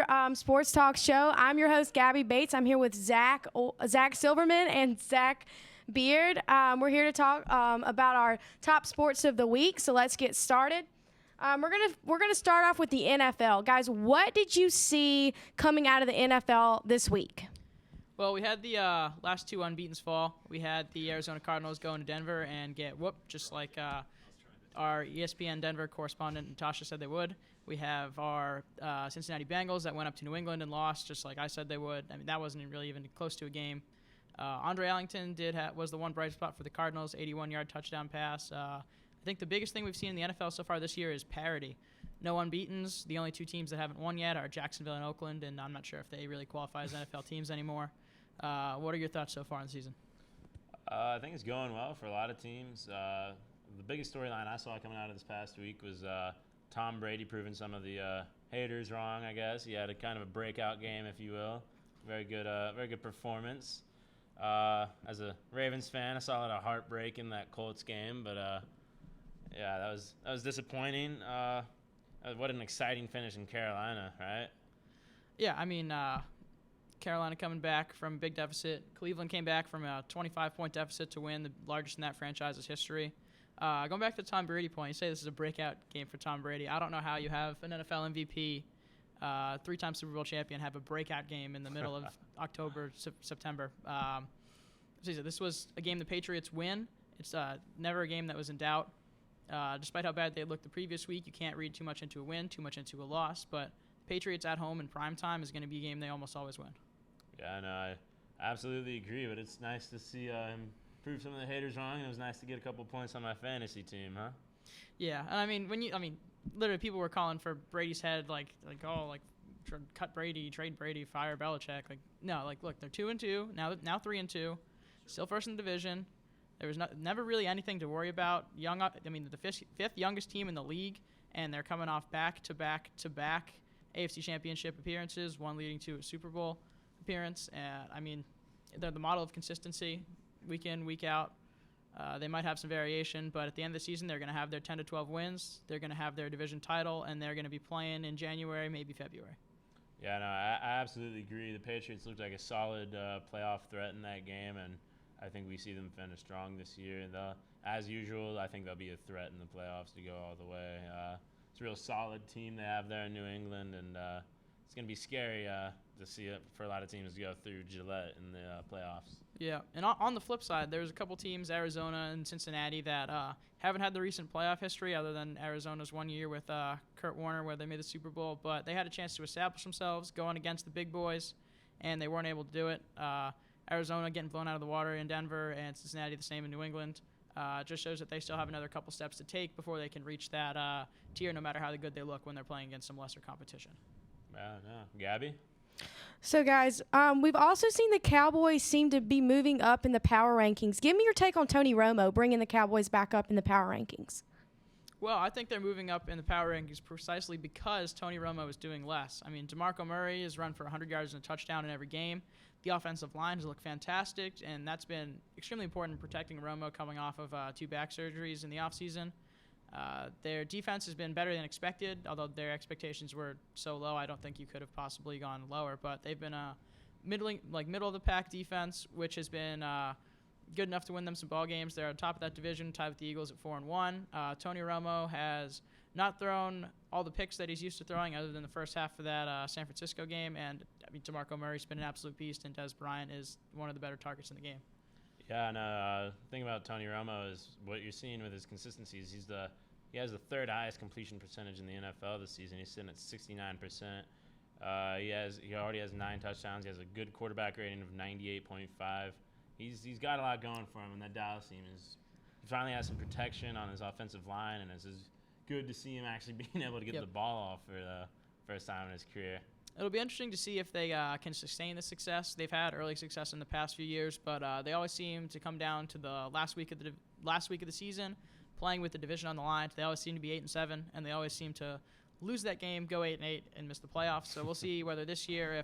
another sports talk show. I'm your host, Gabby Bates. I'm here with Zach Silverman and Zach Beard. We're here to talk about our top sports of the week. So let's get started. We're gonna start off with the NFL, guys. What did you see coming out of the NFL this week? Well, we had the last two unbeatens fall. We had the Arizona Cardinals go into Denver and get whooped, just like our ESPN Denver correspondent Natasha said they would. We have our Cincinnati Bengals that went up to New England and lost, just like I said they would. I mean, that wasn't really even close to a game. Andre Ellington was the one bright spot for the Cardinals, 81-yard touchdown pass. I think the biggest thing we've seen in the NFL so far this year is parity. No unbeatens. The only two teams that haven't won yet are Jacksonville and Oakland, and I'm not sure if they really qualify as NFL teams anymore. What are your thoughts so far in the season? I think it's going well for a lot of teams. The biggest storyline I saw coming out of this past week was Tom Brady proving some of the haters wrong, I guess. He had a kind of a breakout game, if you will. Very good performance. As a Ravens fan, I saw a lot of heartbreak in that Colts game, but yeah, that was disappointing. What an exciting finish in Carolina, right? Yeah, I mean, Carolina coming back from a big deficit. Cleveland came back from a 25-point deficit to win, the largest in that franchise's history. Going back to the Tom Brady point, you say this is a breakout game for Tom Brady. I don't know how you have an NFL MVP, three-time Super Bowl champion, have a breakout game in the middle of October, September. This was a game the Patriots win. It's never a game that was in doubt. Despite how bad they looked the previous week, you can't read too much into a win, too much into a loss. But Patriots at home in primetime is going to be a game they almost always win. Yeah, no, I absolutely agree. But it's nice to see him prove some of the haters wrong, and it was nice to get a couple points on my fantasy team, huh? Yeah, and I mean, literally people were calling for Brady's head, cut Brady, trade Brady, fire Belichick. Look, they're 2-2 now 3-2, still first in the division. There was never really anything to worry about. The fifth youngest team in the league, and they're coming off back-to-back AFC Championship appearances, one leading to a Super Bowl appearance. They're the model of consistency, week in, week out. They might have some variation, but at the end of the season, they're going to have their 10 to 12 wins. They're going to have their division title, and they're going to be playing in January, maybe February. Yeah, no, I absolutely agree. The Patriots looked like a solid playoff threat in that game, and I think we see them finish strong this year. As usual, I think they'll be a threat in the playoffs to go all the way. It's a real solid team they have there in New England, and it's going to be scary to see it for a lot of teams to go through Gillette in the playoffs. Yeah, and on the flip side, there's a couple teams, Arizona and Cincinnati, that haven't had the recent playoff history other than Arizona's 1 year with Kurt Warner where they made the Super Bowl, but they had a chance to establish themselves going against the big boys, and they weren't able to do it. Arizona getting blown out of the water in Denver, and Cincinnati the same in New England. Just shows that they still have another couple steps to take before they can reach that tier, no matter how good they look when they're playing against some lesser competition. Yeah, no. Gabby? So, guys, we've also seen the Cowboys seem to be moving up in the power rankings. Give me your take on Tony Romo bringing the Cowboys back up in the power rankings. Well, I think they're moving up in the power rankings precisely because Tony Romo is doing less. I mean, DeMarco Murray has run for 100 yards and a touchdown in every game. The offensive line has looked fantastic, and that's been extremely important in protecting Romo coming off of 2 back surgeries in the offseason. Their defense has been better than expected, although their expectations were so low. I don't think you could have possibly gone lower, but they've been a middle of the pack defense, which has been good enough to win them some ball games. They're on top of that division, tied with the Eagles at 4-1. Tony Romo has not thrown all the picks that he's used to throwing, other than the first half of that San Francisco game. And DeMarco Murray's been an absolute beast, and Des Bryant is one of the better targets in the game. Yeah, and the thing about Tony Romo is what you're seeing with his consistencies. He has the third highest completion percentage in the NFL this season. He's sitting at 69%. He already has 9 touchdowns. He has a good quarterback rating of 98.5. He's got a lot going for him, and that Dallas team he finally has some protection on his offensive line, and it's good to see him actually being able to get the ball off for the first time in his career. It'll be interesting to see if they can sustain the success. They've had early success in the past few years, but they always seem to come down to the last week of the season, playing with the division on the line. They always seem to be 8-7, and they always seem to lose that game, go 8-8, and miss the playoffs. So we'll see whether this year,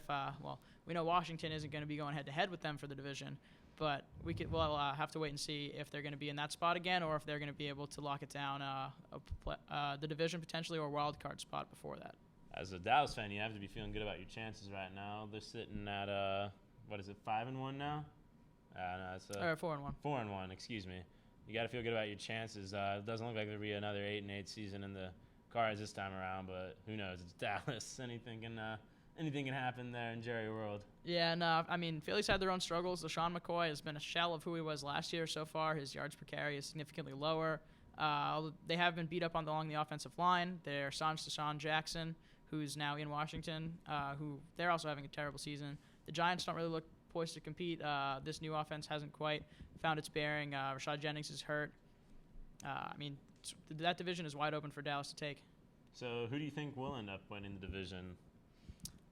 we know Washington isn't going to be going head-to-head with them for the division, but we'll have to wait and see if they're going to be in that spot again, or if they're going to be able to lock it down, the division potentially, or a wild card spot before that. as a Dallas fan, you have to be feeling good about your chances right now. They're sitting at 5-1 now? No, it's 4-1. 4-1. Excuse me. You got to feel good about your chances. It doesn't look like there'll be another 8-8 season in the cards this time around, but who knows? It's Dallas. Anything can happen there in Jerry World. Yeah, no, I mean, Philly's had their own struggles. LaShawn McCoy has been a shell of who he was last year so far. His yards per carry is significantly lower. They have been beat up along the offensive line. They're Deshaun Jackson, who's now in Washington, who they're also having a terrible season. The Giants don't really look poised to compete. This new offense hasn't quite found its bearing. Rashad Jennings is hurt. I mean, that division is wide open for Dallas to take. So who do you think will end up winning the division?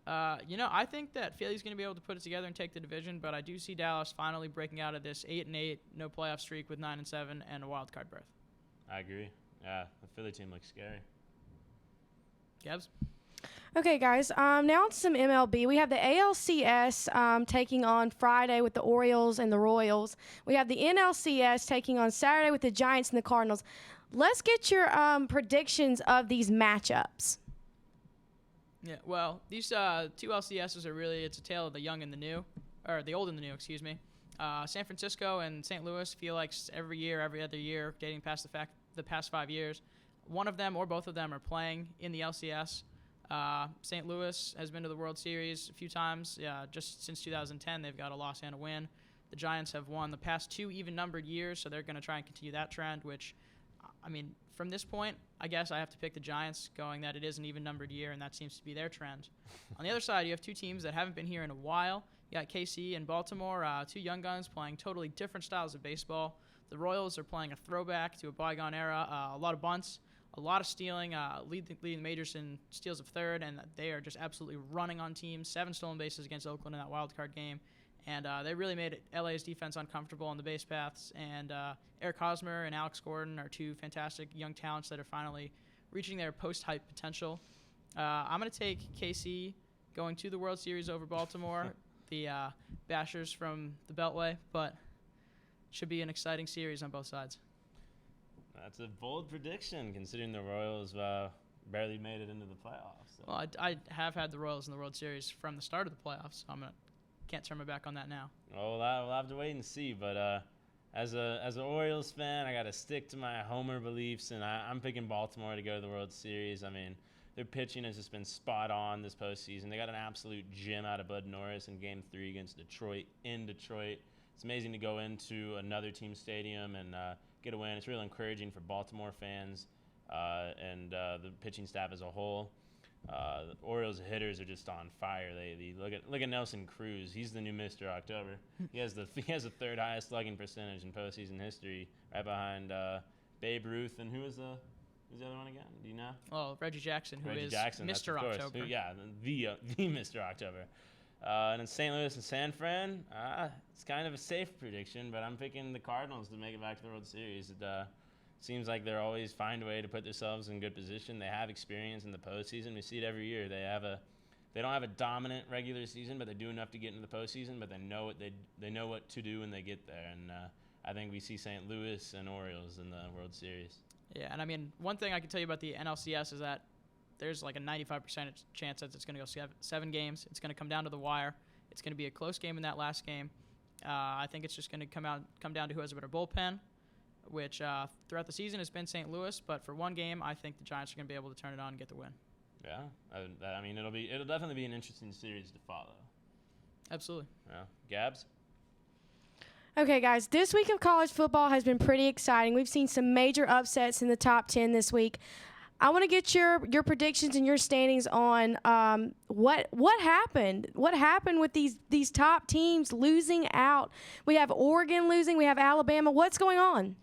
I think that Philly's going to be able to put it together and take the division, but I do see Dallas finally breaking out of this 8-8, no playoff streak with 9-7, and a wild card berth. I agree. Yeah, the Philly team looks scary. Gabs? Okay, guys. Now on to some MLB. We have the ALCS taking on Friday with the Orioles and the Royals. We have the NLCS taking on Saturday with the Giants and the Cardinals. Let's get your predictions of these matchups. Yeah, well, these two LCSs are really, it's a tale of the young and the new, or the old and the new, excuse me. San Francisco and St. Louis feel like every other year, dating past the past 5 years, one of them or both of them are playing in the LCS. St. Louis has been to the World Series a few times. Just since 2010, they've got a loss and a win. The Giants have won the past 2 even-numbered years, so they're going to try and continue that trend, which, I mean, from this point, I guess I have to pick the Giants, going that it is an even-numbered year, and that seems to be their trend. On the other side, you have two teams that haven't been here in a while. You got KC and Baltimore, two young guns playing totally different styles of baseball. The Royals are playing a throwback to a bygone era, a lot of bunts, a lot of stealing, leading the majors in steals of third, and they are just absolutely running on teams. 7 stolen bases against Oakland in that wild card game. And they really made LA's defense uncomfortable on the base paths. And Eric Hosmer and Alex Gordon are two fantastic young talents that are finally reaching their post-hype potential. I'm going to take KC going to the World Series over Baltimore, the Bashers from the Beltway, but should be an exciting series on both sides. That's a bold prediction, considering the Royals barely made it into the playoffs. So. Well, I have had the Royals in the World Series from the start of the playoffs, so can't turn my back on that now. Well, we'll have to wait and see. But as an Orioles fan, I got to stick to my homer beliefs, and I'm picking Baltimore to go to the World Series. I mean, their pitching has just been spot on this postseason. They got an absolute gem out of Bud Norris in Game 3 against Detroit in Detroit. It's amazing to go into another team's stadium and get a win. It's really encouraging for Baltimore fans and the pitching staff as a whole. The Orioles hitters are just on fire. They look at Nelson Cruz. He's the new Mr. October. He has the third highest slugging percentage in postseason history, right behind Babe Ruth. And who's the other one again? Do you know? Oh, Reggie Jackson, who is Jackson, Mr. October. The Mr. October. And in St. Louis and San Fran, it's kind of a safe prediction, but I'm picking the Cardinals to make it back to the World Series. It seems like they're always find a way to put themselves in good position. They have experience in the postseason. We see it every year. They don't have a dominant regular season, but they do enough to get into the postseason. But they know what to do when they get there. And I think we see St. Louis and Orioles in the World Series. Yeah, and I mean, one thing I can tell you about the NLCS is that there's like a 95% chance that it's going to go 7 games. It's going to come down to the wire. It's going to be a close game in that last game. I think it's just going to come down to who has a better bullpen, which throughout the season has been St. Louis. But for one game, I think the Giants are going to be able to turn it on and get the win. Yeah, I mean, it'll definitely be an interesting series to follow. Absolutely. Yeah, Gabs? Okay, guys, this week of college football has been pretty exciting. We've seen some major upsets in the top 10 this week. I want to get your predictions and your standings on what happened. What happened with these top teams losing out? We have Oregon losing. We have Alabama. What's going on?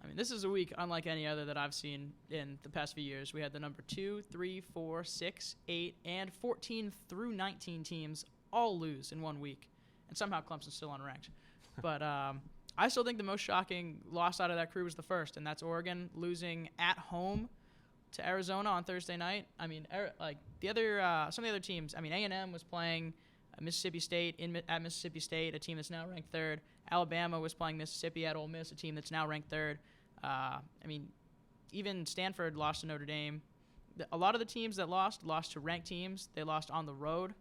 I mean, this is a week unlike any other that I've seen in the past few years. We had the number 2, 3, 4, 6, 8, and 14 through 19 teams all lose in 1 week, and somehow Clemson's still unranked. But I still think the most shocking loss out of that crew was the first, and that's Oregon losing at home to Arizona on Thursday night. I mean, like some of the other teams. I mean, A&M was playing Mississippi State at Mississippi State, a team that's now ranked 3rd. Alabama was playing Mississippi at Ole Miss, a team that's now ranked 3rd. I mean, even Stanford lost to Notre Dame. a lot of the teams that lost to ranked teams. They lost on the road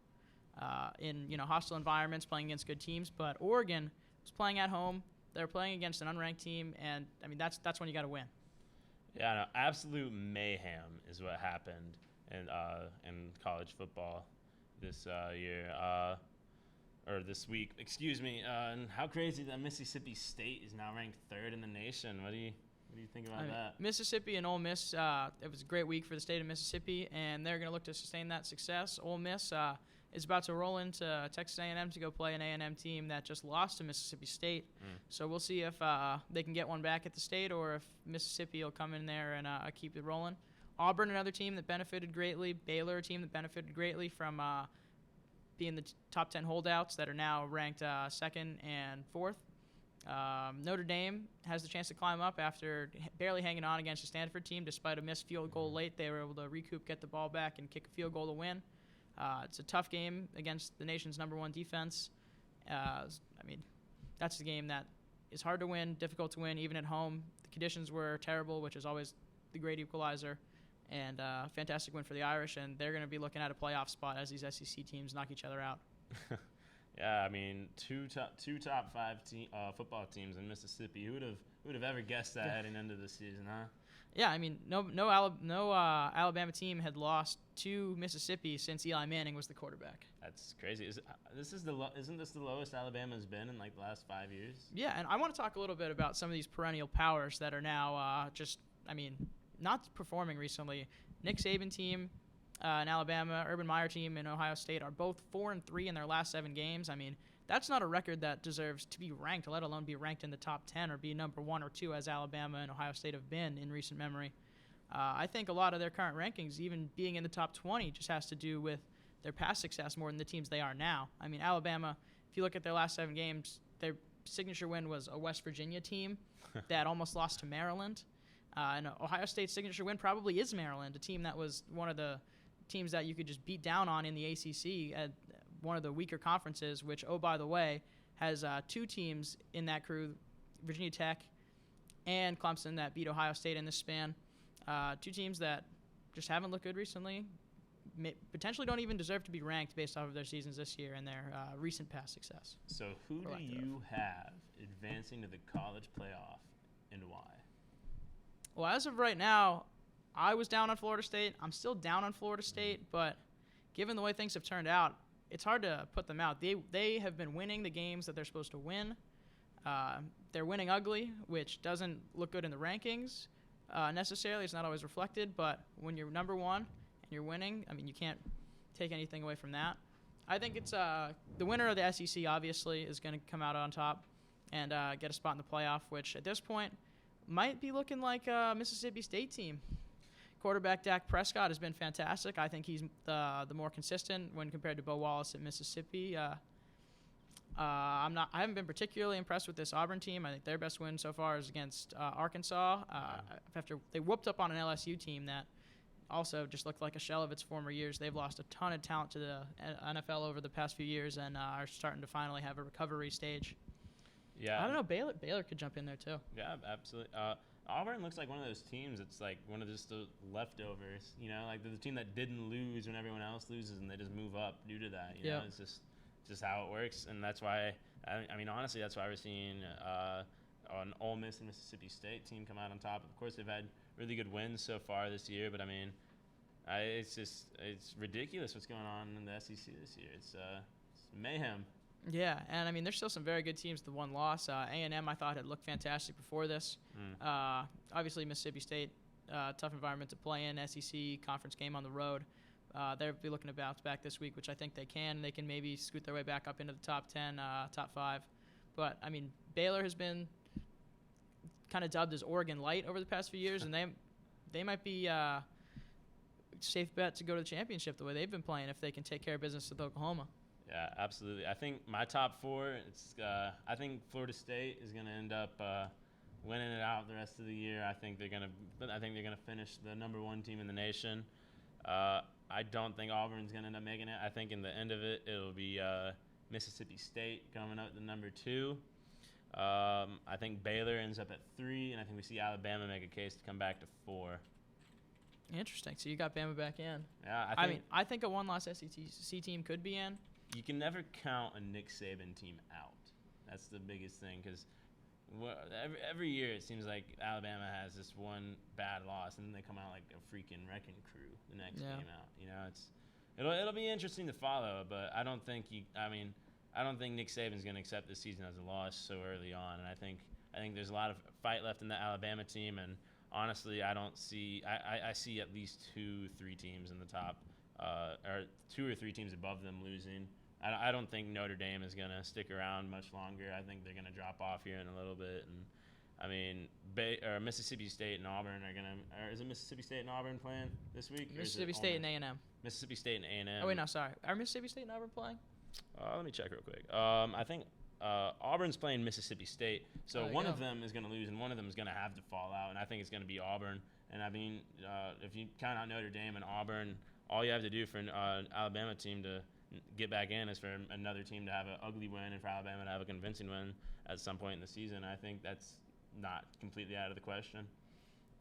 in hostile environments, playing against good teams. But Oregon was playing at home. They're playing against an unranked team, and I mean that's when you got to win. Yeah, no, absolute mayhem is what happened in college football this year. Or this week, excuse me. And how crazy that Mississippi State is now ranked 3rd in the nation. What do you think about that? Mississippi and Ole Miss, it was a great week for the state of Mississippi, and they're going to look to sustain that success. Ole Miss is about to roll into Texas A&M to go play an A&M team that just lost to Mississippi State. So we'll see if they can get one back at the state or if Mississippi will come in there and keep it rolling. Auburn, another team that benefited greatly. Baylor, a team that benefited greatly from being the top 10 holdouts that are now ranked 2nd and 4th. Notre Dame has the chance to climb up after barely hanging on against the Stanford team. Despite a missed field goal late, they were able to recoup, get the ball back, and kick a field goal to win. It's a tough game against the nation's #1 defense. I mean, that's the game that is hard to win, difficult to win, even at home. The conditions were terrible, which is always the great equalizer. And fantastic win for the Irish, and they're going to be looking at a playoff spot as these SEC teams knock each other out. Yeah, I mean, two top 5 football teams in Mississippi. Who would have ever guessed that heading into the season, huh? Yeah, I mean, no Alabama team had lost to Mississippi since Eli Manning was the quarterback. That's crazy. Isn't this the lowest Alabama's been in like the last 5 years? Yeah, and I want to talk a little bit about some of these perennial powers that are now not performing recently. Nick Saban team in Alabama, Urban Meyer team in Ohio State are both 4-3 in their last 7 games. I mean, that's not a record that deserves to be ranked, let alone be ranked in the top 10 or be number 1 or 2 as Alabama and Ohio State have been in recent memory. I think a lot of their current rankings, even being in the top 20, just has to do with their past success more than the teams they are now. I mean, Alabama, if you look at their last 7 games, their signature win was a West Virginia team that almost lost to Maryland. And Ohio State's signature win probably is Maryland, a team that was one of the teams that you could just beat down on in the ACC at one of the weaker conferences, which, oh, by the way, has 2 teams in that crew, Virginia Tech and Clemson, that beat Ohio State in this span. 2 teams that just haven't looked good recently, potentially don't even deserve to be ranked based off of their seasons this year and their recent past success. So who do you have advancing to the college playoff and why? Well, as of right now, I was down on Florida State. I'm still down on Florida State, but given the way things have turned out, it's hard to put them out. They have been winning the games that they're supposed to win. They're winning ugly, which doesn't look good in the rankings necessarily. It's not always reflected, but when you're number 1 and you're winning, I mean, you can't take anything away from that. I think it's the winner of the SEC, obviously, is going to come out on top and get a spot in the playoff, which at this point might be looking like a Mississippi State team. Quarterback Dak Prescott has been fantastic. I think he's the more consistent when compared to Bo Wallace at Mississippi. I haven't been particularly impressed with this Auburn team. I think their best win so far is against Arkansas. After they whooped up on an LSU team that also just looked like a shell of its former years. They've lost a ton of talent to the NFL over the past few years and are starting to finally have a recovery stage. Yeah, I don't know. Baylor could jump in there too. Yeah, absolutely. Auburn looks like one of those teams that's like one of just the leftovers, like the team that didn't lose when everyone else loses and they just move up due to that. You know, it's just how it works, and that's why. I mean, honestly, that's why we're seeing an Ole Miss and Mississippi State team come out on top. Of course, they've had really good wins so far this year, but I mean, it's ridiculous what's going on in the SEC this year. It's mayhem. Yeah, and I mean, there's still some very good teams. The one loss, A&M, I thought had looked fantastic before this. Obviously, Mississippi State, tough environment to play in. SEC conference game on the road. They'll be looking to bounce back this week, which I think they can. They can maybe scoot their way back up into the top 10, top 5. But I mean, Baylor has been kind of dubbed as Oregon Light over the past few years, and they might be a safe bet to go to the championship the way they've been playing if they can take care of business with Oklahoma. Yeah, absolutely. I think my top 4. I think Florida State is going to end up winning it out the rest of the year. I think they're going to finish the number 1 team in the nation. I don't think Auburn's going to end up making it. I think in the end of it, it'll be Mississippi State coming up to number 2. I think Baylor ends up at 3, and I think we see Alabama make a case to come back to 4. Interesting. So you got Bama back in. Yeah, I think a one-loss SEC team could be in. you can never count a Nick Saban team out. That's the biggest thing because every year it seems like Alabama has this one bad loss, and then they come out like a freaking wrecking crew the next game out. You know, it'll be interesting to follow, but I don't think Nick Saban's going to accept this season as a loss so early on, and I think there's a lot of fight left in the Alabama team, and honestly, I see at least 2-3 teams in the top, or 2 or 3 teams above them losing. I don't think Notre Dame is going to stick around much longer. I think they're going to drop off here in a little bit. And I mean, Mississippi State and Auburn are going to – is it Mississippi State and Auburn playing this week? Mississippi State and A&M. Mississippi State and A&M. Oh, wait, no, sorry. Are Mississippi State and Auburn playing? Let me check real quick. I think Auburn's playing Mississippi State. So one of them is going to lose and one of them is going to have to fall out. And I think it's going to be Auburn. And, I mean, if you count out Notre Dame and Auburn, all you have to do for an Alabama team to – get back in is for another team to have an ugly win and for Alabama to have a convincing win at some point in the season. I think that's not completely out of the question.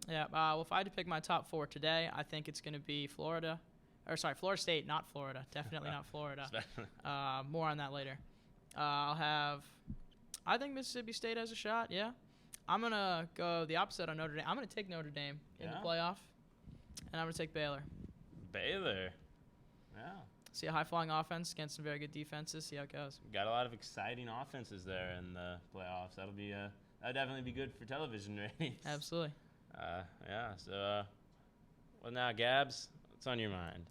Yeah, well, if I had to pick my top 4 today, I think it's going to be Florida State, not Florida. Definitely not Florida. More on that later. I think Mississippi State has a shot, yeah. I'm going to go the opposite on Notre Dame. I'm going to take Notre Dame in the playoff, and I'm going to take Baylor. Baylor? Yeah. See a high-flying offense against some very good defenses. See how it goes. Got a lot of exciting offenses there in the playoffs. That'll definitely be good for television ratings. Absolutely. Yeah. So, well, now, Gabs, what's on your mind?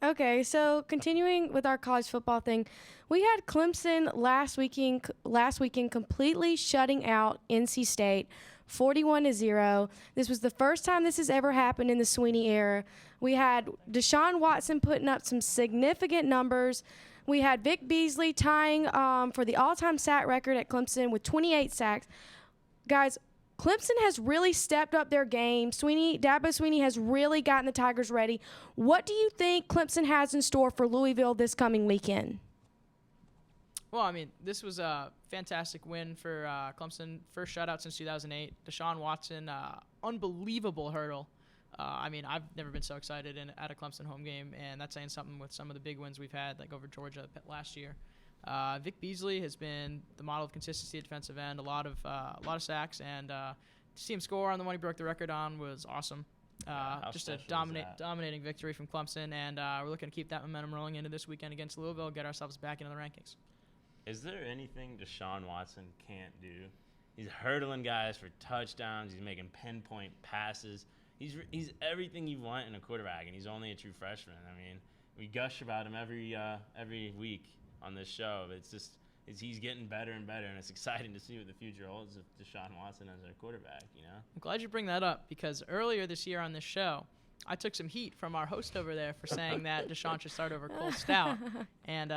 Okay, so continuing with our college football thing, we had Clemson last weekend completely shutting out NC State, 41-0. This was the first time this has ever happened in the Sweeney era. We had Deshaun Watson putting up some significant numbers. We had Vic Beasley tying for the all-time sack record at Clemson with 28 sacks. Guys, Clemson has really stepped up their game. Dabo Swinney has really gotten the Tigers ready. What do you think Clemson has in store for Louisville this coming weekend? Well, I mean, this was a fantastic win for Clemson. First shutout since 2008. Deshaun Watson, unbelievable hurdle. I mean, I've never been so excited at a Clemson home game, and that's saying something with some of the big wins we've had, like over Georgia last year. Vic Beasley has been the model of consistency at defensive end, a lot of sacks, and to see him score on the one he broke the record on was awesome. Just a dominating victory from Clemson, and we're looking to keep that momentum rolling into this weekend against Louisville, get ourselves back into the rankings. Is there anything Deshaun Watson can't do? He's hurdling guys for touchdowns. He's making pinpoint passes. He's everything you want in a quarterback, and he's only a true freshman. I mean, we gush about him every week on this show. He's getting better and better, and it's exciting to see what the future holds with Deshaun Watson as our quarterback. You know. I'm glad you bring that up because earlier this year on this show, I took some heat from our host over there for saying that Deshaun should start over Cole Stout. And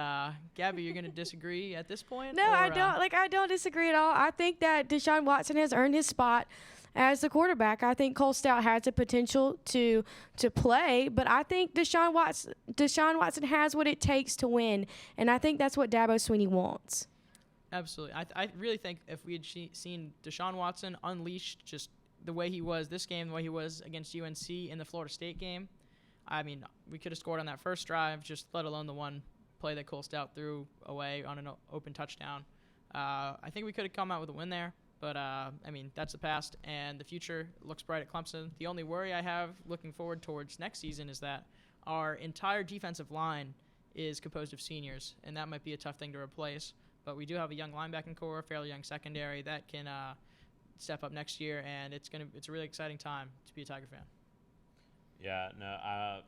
Gabby, you're going to disagree at this point? No, I don't. I don't disagree at all. I think that Deshaun Watson has earned his spot as the quarterback. I think Cole Stout has the potential to play, but I think Deshaun Watson has what it takes to win, and I think that's what Dabo Swinney wants. Absolutely. I really think if we had seen Deshaun Watson unleashed just the way he was this game, the way he was against UNC in the Florida State game, I mean, we could have scored on that first drive, just let alone the one play that Cole Stout threw away on an open touchdown. I think we could have come out with a win there, but, I mean, that's the past, and the future looks bright at Clemson. The only worry I have looking forward towards next season is that our entire defensive line is composed of seniors, and that might be a tough thing to replace. But we do have a young linebacking core, a fairly young secondary that can step up next year, and it's a really exciting time to be a Tiger fan. Yeah, no.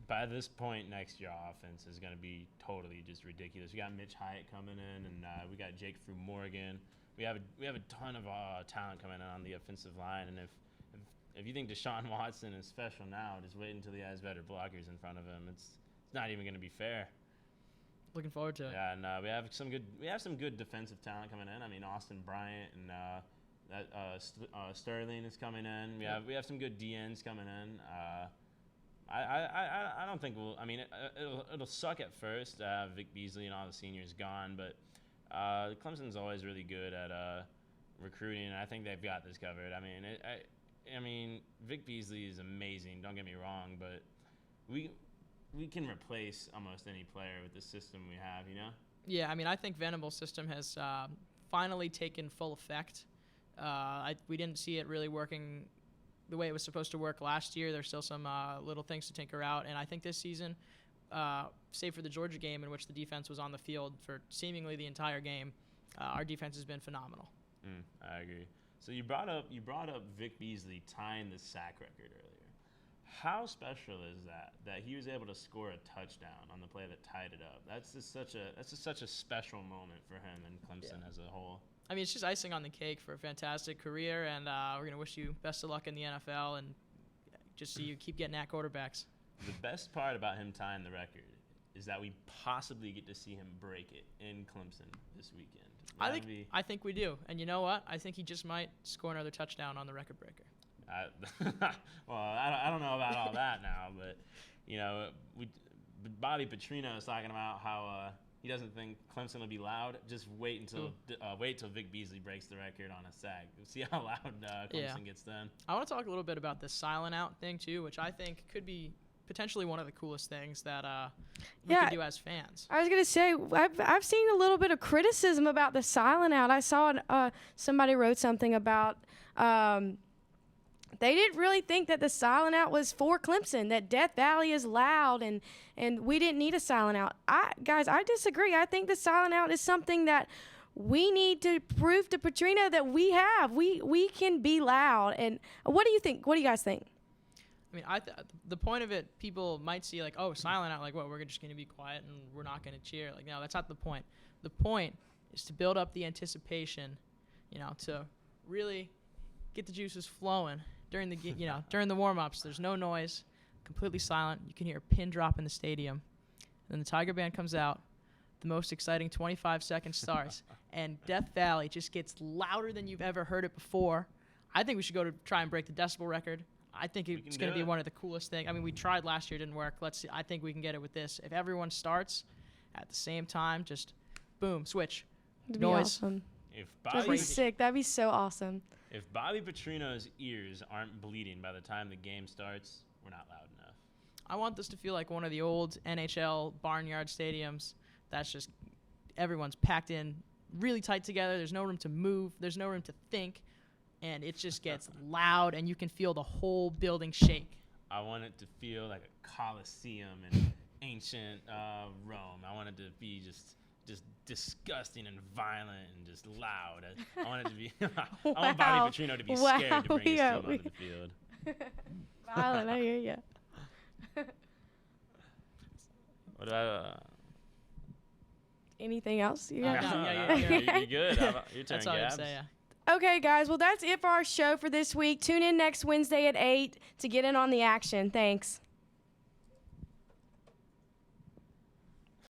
By this point next year, our offense is going to be totally just ridiculous. We got Mitch Hyatt coming in, and we got Jake Fruit Morgan. We have a ton of talent coming in on the offensive line, and if you think Deshaun Watson is special now, just wait until he has better blockers in front of him. It's not even going to be fair. Looking forward to it. Yeah, and we have some good defensive talent coming in. I mean, Austin Bryant and Sterling is coming in. We have some good DNs coming in. I don't think we'll. I mean, it'll suck at first to have Vic Beasley and all the seniors gone, but Clemson's always really good at recruiting, and I think they've got this covered. I mean, I mean, Vic Beasley is amazing. Don't get me wrong, but we can replace almost any player with the system we have. You know? Yeah, I mean, I think Venables' system has finally taken full effect. We didn't see it really working the way it was supposed to work last year. There's still some little things to tinker out, and I think this season, save for the Georgia game in which the defense was on the field for seemingly the entire game, our defense has been phenomenal. I agree. So you brought up Vic Beasley tying the sack record earlier. How special is that he was able to score a touchdown on the play that tied it up? That's just such a special moment for him and Clemson as a whole. I mean, it's just icing on the cake for a fantastic career, and we're going to wish you best of luck in the NFL and just see you keep getting at quarterbacks. The best part about him tying the record is that we possibly get to see him break it in Clemson this weekend. I think we do. And you know what? I think he just might score another touchdown on the record breaker. Well, I don't know about all that now, but, you know, Bobby Petrino is talking about how he doesn't think Clemson will be loud. Just wait until Vic Beasley breaks the record on a sack. See how loud Clemson gets then. I want to talk a little bit about the silent out thing, too, which I think could be potentially one of the coolest things that we can do as fans. I was going to say, I've seen a little bit of criticism about the silent out. I saw somebody wrote something about they didn't really think that the silent out was for Clemson, that Death Valley is loud and we didn't need a silent out. Guys, I disagree. I think the silent out is something that we need to prove to Petrino that we have. We can be loud. And what do you think? What do you guys think? I mean, the point of it, people might see like, oh, silent out, like what, we're just going to be quiet and we're not going to cheer. Like, no, that's not the point. The point is to build up the anticipation, you know, to really get the juices flowing during the, during the warm-ups. There's no noise, completely silent. You can hear a pin drop in the stadium. Then the Tiger Band comes out. The most exciting 25 seconds starts, and Death Valley just gets louder than you've ever heard it before. I think we should go to try and break the decibel record. I think it's going to be one of the coolest things. I mean, we tried last year, didn't work. Let's see. I think we can get it with this. If everyone starts at the same time, just boom, switch. It'd noise. Be awesome. If That'd be sick. That'd be so awesome. If Bobby Petrino's ears aren't bleeding by the time the game starts, we're not loud enough. I want this to feel like one of the old NHL barnyard stadiums. That's just everyone's packed in really tight together. There's no room to move. There's no room to think. And it just gets loud, and you can feel the whole building shake. I want it to feel like a coliseum in ancient Rome. I want it to be just disgusting and violent and just loud. I want it to be. I want Bobby Petrino to be scared to bring his team onto the field. Violent, I hear you. What about? Anything else? You're good. How about your turn, That's all Gabs? I'd say, yeah. Okay, guys. Well, that's it for our show for this week. Tune in next Wednesday at 8 to get in on the action. Thanks.